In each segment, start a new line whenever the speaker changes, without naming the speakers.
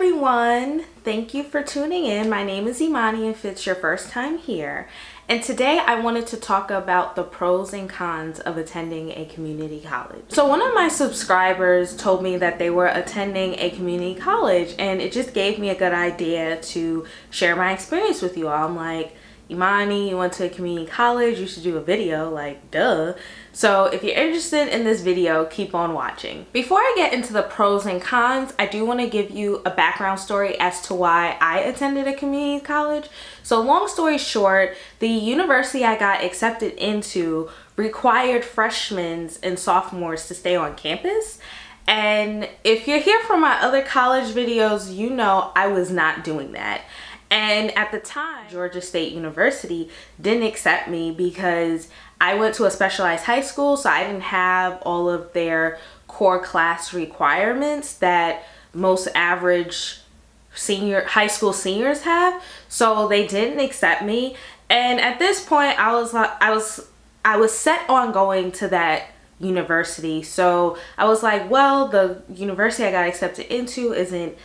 everyone, thank you for tuning in. My name is Imani if it's your first time here. And today I wanted to talk about the pros and cons of attending a community college. So one of my subscribers told me that they were attending a community college, and it just gave me a good idea to share my experience with you all. I'm like, Imani, you went to a community college, you should do a video, like duh. So if you're interested in this video, keep on watching. Before I get into the pros and cons, I do want to give you a background story as to why I attended a community college. So long story short, the university I got accepted into required freshmen and sophomores to stay on campus. And if you're here from my other college videos, you know I was not doing that. And at the time, Georgia State University didn't accept me because I went to a specialized high school, so I didn't have all of their core class requirements that most average high school seniors have. So they didn't accept me. And at this point, I was set on going to that university. So I was like, well, the university I got accepted into isn't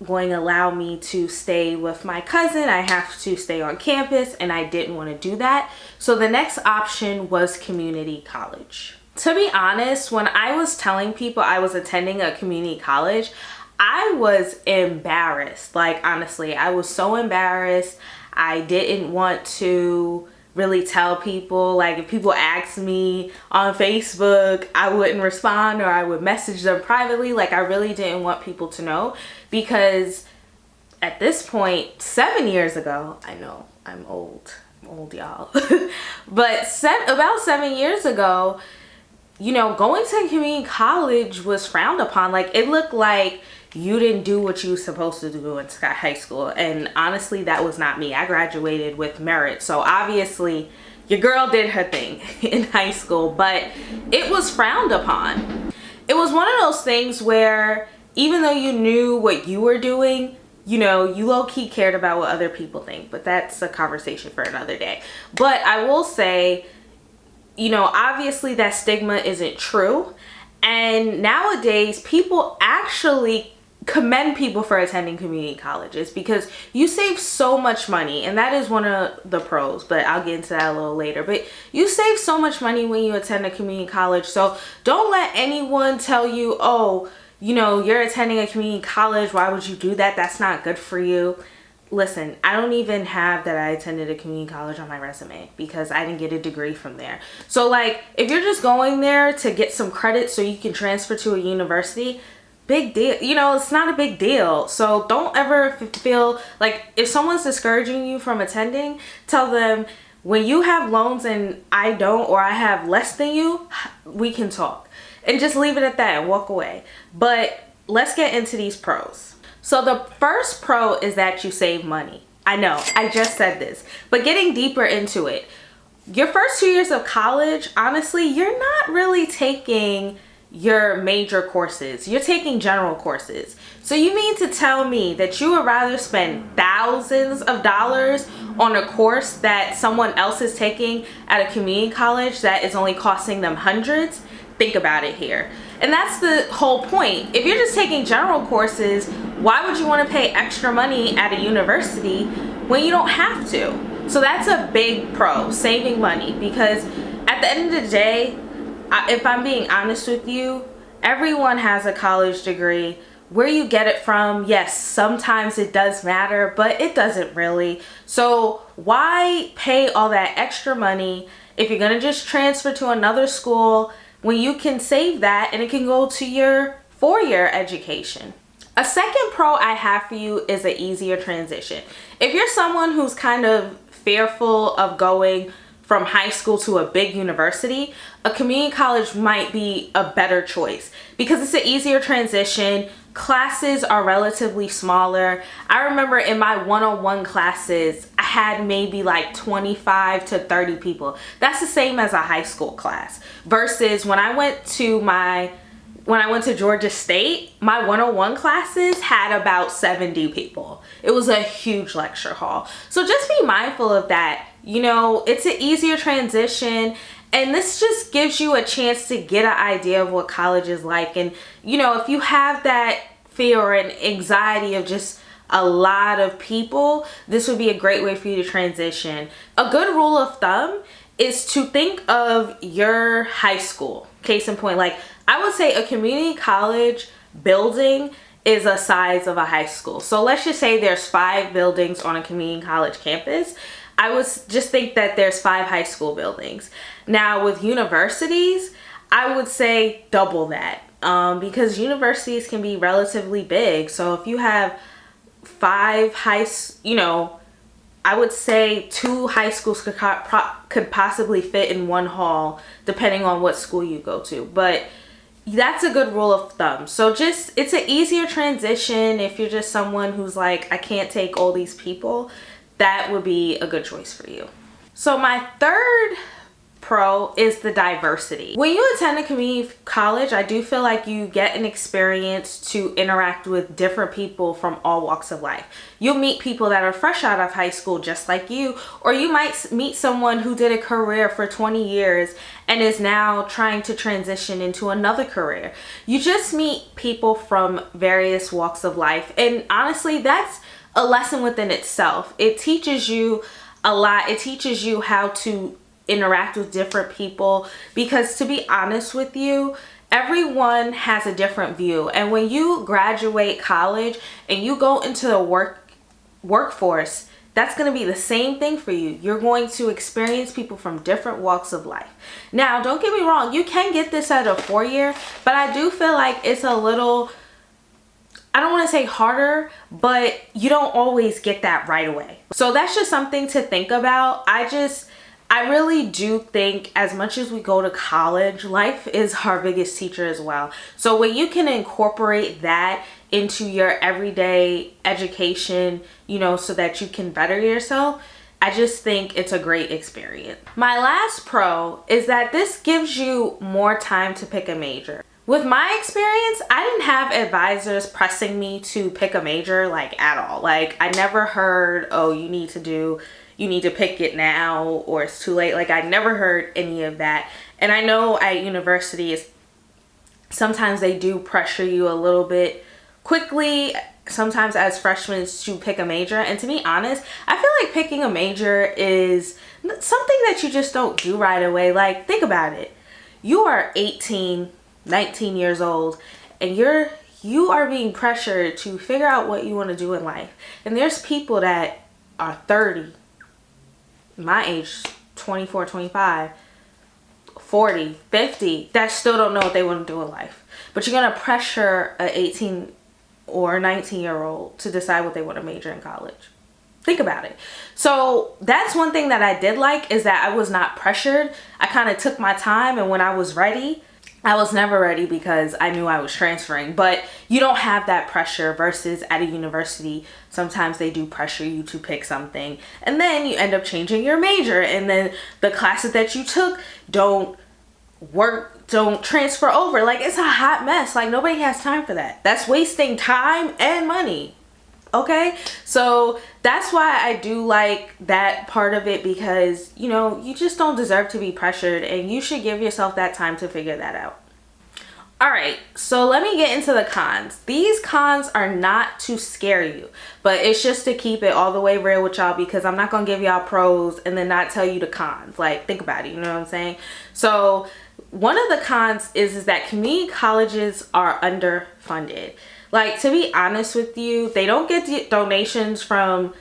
going to allow me to stay with my cousin. I have to stay on campus, and I didn't want to do that. So the next option was community college. To be honest, when I was telling people I was attending a community college, I was embarrassed. Like, honestly, I was so embarrassed. I didn't want to really tell people. Like, if people asked me on Facebook, I wouldn't respond, or I would message them privately. Like, I really didn't want people to know, because at this point, 7 years ago, I know I'm old y'all, but about 7 years ago, you know, going to community college was frowned upon. Like, it looked like you didn't do what you were supposed to do in high school. And honestly, that was not me. I graduated with merit. So obviously your girl did her thing in high school, but it was frowned upon. It was one of those things where even though you knew what you were doing, you know, you low-key cared about what other people think, but that's a conversation for another day. But I will say, you know, obviously that stigma isn't true. And nowadays people actually commend people for attending community colleges because you save so much money, and that is one of the pros, but I'll get into that a little later. But you save so much money when you attend a community college, so don't let anyone tell you, oh, you know, you're attending a community college, why would you do that? That's not good for you. Listen, I don't even have that I attended a community college on my resume because I didn't get a degree from there. So like, if you're just going there to get some credit so you can transfer to a university, big deal. You know, it's not a big deal. So don't ever feel like, if someone's discouraging you from attending, tell them, when you have loans and I don't, or I have less than you, we can talk. And just leave it at that and walk away. But let's get into these pros. So the first pro is that you save money. I know, I just said this, but getting deeper into it, your first 2 years of college, honestly, you're not really taking your major courses. You're taking general courses. So you mean to tell me that you would rather spend thousands of dollars on a course that someone else is taking at a community college that is only costing them hundreds? Think about it here. And that's the whole point. If you're just taking general courses, why would you want to pay extra money at a university when you don't have to? So that's a big pro, saving money, because at the end of the day, if I'm being honest with you, everyone has a college degree. Where you get it from, yes, sometimes it does matter, but it doesn't really. So why pay all that extra money if you're gonna just transfer to another school when you can save that and it can go to your four-year education? A second pro I have for you is an easier transition. If you're someone who's kind of fearful of going from high school to a big university, a community college might be a better choice because it's an easier transition. Classes are relatively smaller. I remember in my one-on-one classes, I had maybe like 25 to 30 people. That's the same as a high school class. Versus when I went to Georgia State, my one-on-one classes had about 70 people. It was a huge lecture hall. So just be mindful of that. You know, it's an easier transition, and this just gives you a chance to get an idea of what college is like. And, you know, if you have that fear or an anxiety of just a lot of people, this would be a great way for you to transition. A good rule of thumb is to think of your high school. Case in point, like I would say a community college building is a size of a high school. So let's just say there's 5 buildings on a community college campus. I would just think that there's 5 high school buildings. Now with universities, I would say double that, because universities can be relatively big. So if you have 5 I would say 2 high schools could possibly fit in one hall, depending on what school you go to. But that's a good rule of thumb. So just, it's an easier transition if you're just someone who's like, I can't take all these people. That would be a good choice for you. So my third pro is the diversity. When you attend a community college, I do feel like you get an experience to interact with different people from all walks of life. You'll meet people that are fresh out of high school just like you, or you might meet someone who did a career for 20 years and is now trying to transition into another career. You just meet people from various walks of life, and honestly, that's a lesson within itself. It teaches you a lot. It teaches you how to interact with different people, because to be honest with you, everyone has a different view. And when you graduate college and you go into the workforce, that's going to be the same thing for you. You're going to experience people from different walks of life. Now, don't get me wrong, you can get this at a 4-year, but I do feel like it's a little, I don't want to say harder, but you don't always get that right away. So that's just something to think about. I really do think, as much as we go to college, life is our biggest teacher as well. So when you can incorporate that into your everyday education, so that you can better yourself, I just think it's a great experience. My last pro is that this gives you more time to pick a major. With my experience, I didn't have advisors pressing me to pick a major at all. I never heard, oh, you need to pick it now or it's too late. I never heard any of that. And I know at universities, sometimes they do pressure you a little bit quickly, sometimes as freshmen, to pick a major. And to be honest, I feel like picking a major is something that you just don't do right away. Think about it. You are 18, 19 years old, and you are being pressured to figure out what you want to do in life. And there's people that are 30, my age, 24, 25, 40, 50, that still don't know what they want to do in life. But you're going to pressure an 18 or 19-year-old to decide what they want to major in college. Think about it. So that's one thing that I did like, is that I was not pressured. I kind of took my time, and when I was ready, I was never ready because I knew I was transferring. But you don't have that pressure, versus at a university, sometimes they do pressure you to pick something, and then you end up changing your major, and then the classes that you took don't transfer over. It's a hot mess. Nobody has time for that. That's wasting time and money. Okay, so that's why I do like that part of it, because you just don't deserve to be pressured, and you should give yourself that time to figure that out. All right, so let me get into the cons. These cons are not to scare you, but it's just to keep it all the way real with y'all, because I'm not gonna give y'all pros and then not tell you the cons. Think about it, you know what I'm saying? So one of the cons is that community colleges are underfunded. To be honest with you, they don't get donations from,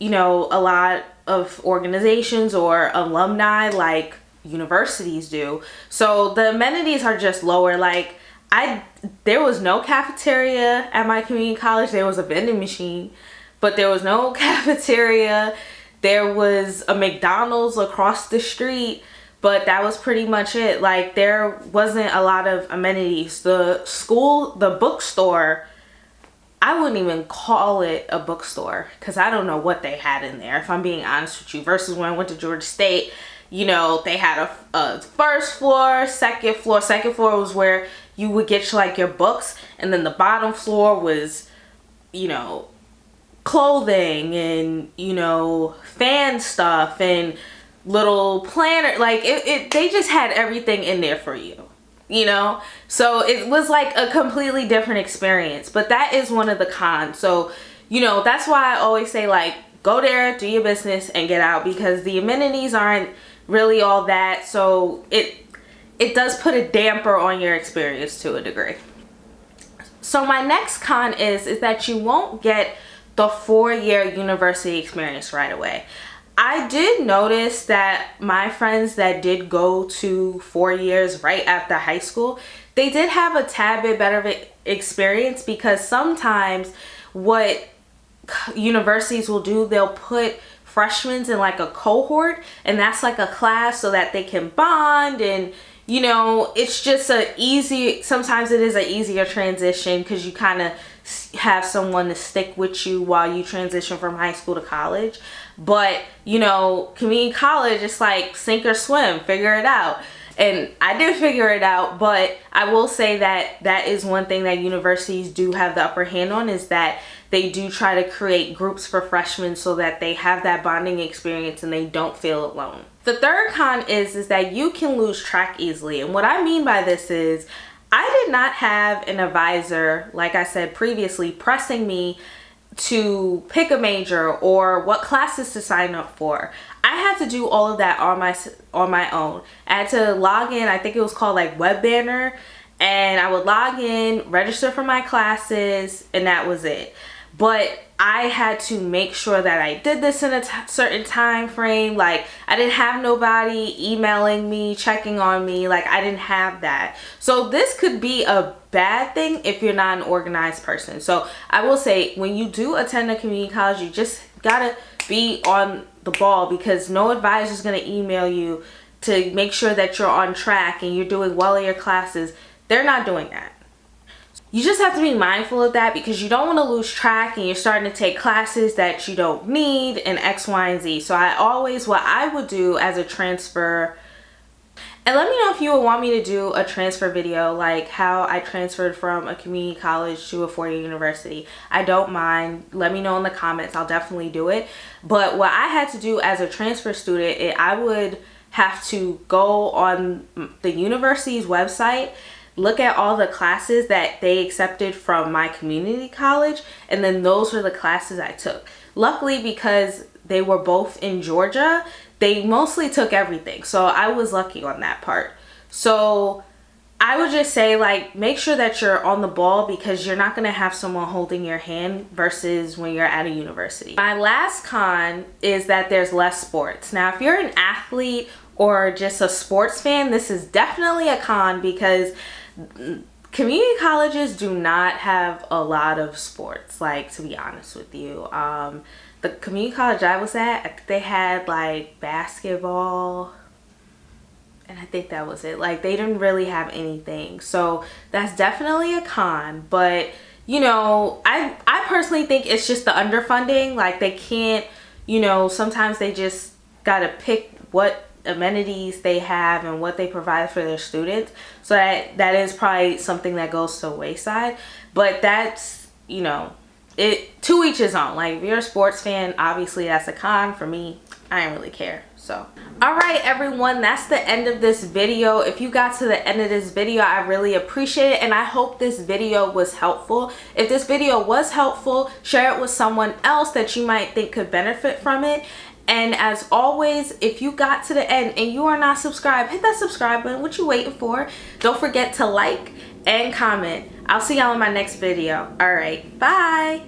a lot of organizations or alumni like universities do. So the amenities are just lower. There was no cafeteria at my community college. There was a vending machine, but there was no cafeteria. There was a McDonald's across the street, but that was pretty much it. There wasn't a lot of amenities. The bookstore, I wouldn't even call it a bookstore, because I don't know what they had in there, if I'm being honest with you. Versus when I went to Georgia State, they had a first floor, second floor. Second floor was where you would get your books, and then the bottom floor was, clothing and, fan stuff and little planner. They just had everything in there for you. you know? So it was like a completely different experience, but that is one of the cons. So, you know, that's why I always say, like, go there, do your business, and get out, because the amenities aren't really all that. So it does put a damper on your experience to a degree. So my next con is that you won't get the 4-year university experience right away. I did notice that my friends that did go to 4 years right after high school, they did have a tad bit better of an experience, because sometimes what universities will do, they'll put freshmen in like a cohort, and that's like a class so that they can bond, and you know, it's just sometimes it is an easier transition, because you kind of have someone to stick with you while you transition from high school to college. But you know, community college, it's like sink or swim, figure it out. And I did figure it out, but I will say that that is one thing that universities do have the upper hand on, is that they do try to create groups for freshmen so that they have that bonding experience and they don't feel alone. The third con is that you can lose track easily. And what I mean by this is, I did not have an advisor, like I said previously, pressing me to pick a major or what classes to sign up for. I had to do all of that on my own. I had to log in, I think it was called like Web Banner, and I would log in, register for my classes, and that was it. But I had to make sure that I did this in a certain time frame. Like, I didn't have nobody emailing me, checking on me. Like, I didn't have that. So this could be a bad thing if you're not an organized person. So I will say, when you do attend a community college, you just gotta be on the ball, because no advisor is going to email you to make sure that you're on track and you're doing well in your classes. They're not doing that. You just have to be mindful of that, because you don't want to lose track and you're starting to take classes that you don't need and X, Y, and Z. So what I would do as a transfer, and let me know if you would want me to do a transfer video, like how I transferred from a community college to a 4-year university. I don't mind. Let me know in the comments. I'll definitely do it. But what I had to do as a transfer student, I would have to go on the university's website, look at all the classes that they accepted from my community college, and then those were the classes I took. Luckily, because they were both in Georgia, they mostly took everything, so I was lucky on that part. So I would just say, like, make sure that you're on the ball, because you're not going to have someone holding your hand versus when you're at a university. My last con is that there's less sports. Now, if you're an athlete or just a sports fan, this is definitely a con, because community colleges do not have a lot of sports, like, to be honest with you. The community college I was at, they had like basketball, and I think that was it. Like, they didn't really have anything. So that's definitely a con. But you know, I personally think it's just the underfunding. Like, they can't, you know, sometimes they just gotta pick what amenities they have and what they provide for their students. So that is probably something that goes to the wayside. But that's, you know, it to each his own. Like, if you're a sports fan, obviously that's a con. For me, I don't really care. So all right, everyone, that's the end of this video. If you got to the end of this video, I really appreciate it, and I hope this video was helpful. If this video was helpful, share it with someone else that you might think could benefit from it. And as always, if you got to the end and you are not subscribed, hit that subscribe button. What you waiting for? Don't forget to like and comment. I'll see y'all in my next video. All right, bye.